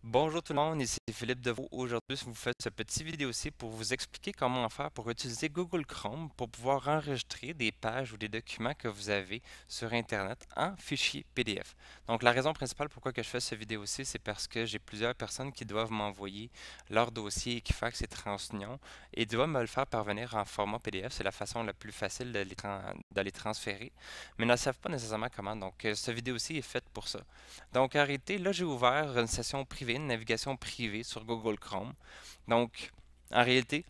Bonjour tout le monde, ici Philippe Deveau. Aujourd'hui, je vous fais ce petit vidéo aussi pour vous expliquer comment faire pour utiliser Google Chrome pour pouvoir enregistrer des pages ou des documents que vous avez sur Internet en fichier PDF. Donc, la raison principale pourquoi que je fais cette vidéo aussi, c'est parce que j'ai plusieurs personnes qui doivent m'envoyer leur dossier Equifax et TransUnion et doivent me le faire parvenir en format PDF. C'est la façon la plus facile de les transférer, mais ne savent pas nécessairement comment. Donc, cette vidéo aussi est faite pour ça. Donc, en réalité, là, j'ai ouvert une session privée, une navigation privée sur Google Chrome. Donc, en réalité,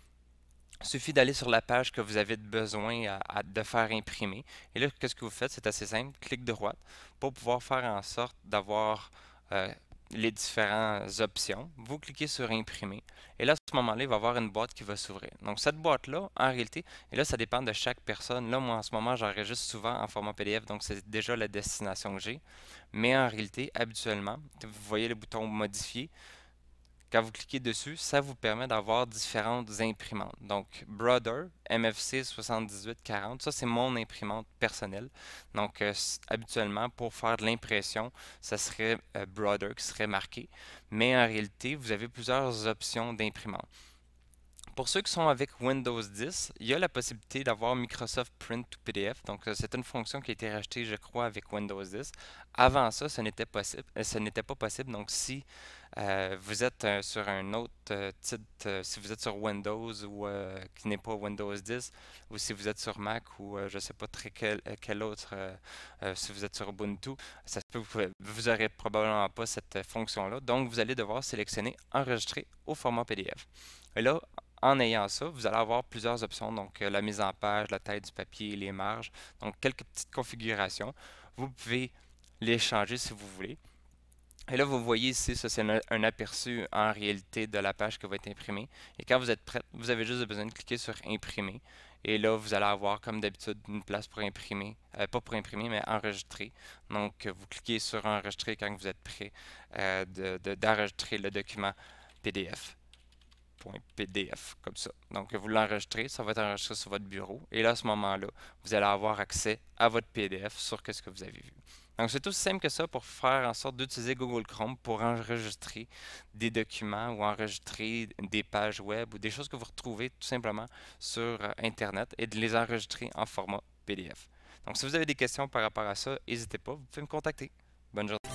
il suffit d'aller sur la page que vous avez besoin de faire imprimer. Et là, qu'est-ce que vous faites? C'est assez simple. Clic droit pour pouvoir faire en sorte d'avoir euh, les différentes options. Vous cliquez sur imprimer. Et là, à ce moment-là, il va y avoir une boîte qui va s'ouvrir. Donc, cette boîte-là, en réalité, et là, ça dépend de chaque personne. Là, moi, en ce moment, j'enregistre souvent en format PDF, donc c'est déjà la destination que j'ai. Mais en réalité, habituellement, vous voyez le bouton modifier. Quand vous cliquez dessus, ça vous permet d'avoir différentes imprimantes. Donc, Brother MFC 7840, ça c'est mon imprimante personnelle. Donc, habituellement, pour faire de l'impression, ça serait Brother qui serait marqué. Mais en réalité, vous avez plusieurs options d'imprimante. Pour ceux qui sont avec Windows 10, il y a la possibilité d'avoir Microsoft Print to PDF. Donc, c'est une fonction qui a été rajoutée, je crois, avec Windows 10. Avant ça, ce n'était possible, ce n'était pas possible. Donc, si vous êtes sur un autre titre, si vous êtes sur Windows ou qui n'est pas Windows 10, ou si vous êtes sur Mac ou je ne sais pas très quel autre, si vous êtes sur Ubuntu, ça se peut que vous n'aurez probablement pas cette fonction-là. Donc, vous allez devoir sélectionner Enregistrer au format PDF. Et là, en ayant ça, vous allez avoir plusieurs options, donc la mise en page, la taille du papier, les marges, donc quelques petites configurations. Vous pouvez les changer si vous voulez. Et là, vous voyez ici, ça c'est un aperçu en réalité de la page qui va être imprimée. Et quand vous êtes prêt, vous avez juste besoin de cliquer sur imprimer. Et là, vous allez avoir comme d'habitude une place pour imprimer, pas pour imprimer, mais enregistrer. Donc, vous cliquez sur enregistrer quand vous êtes prêt d'enregistrer le document PDF. .pdf comme ça. Donc, vous l'enregistrez, ça va être enregistré sur votre bureau. Et là, à ce moment-là, vous allez avoir accès à votre PDF sur ce que vous avez vu. Donc, c'est aussi simple que ça pour faire en sorte d'utiliser Google Chrome pour enregistrer des documents ou enregistrer des pages web ou des choses que vous retrouvez tout simplement sur Internet et de les enregistrer en format PDF. Donc, si vous avez des questions par rapport à ça, n'hésitez pas, vous pouvez me contacter. Bonne journée.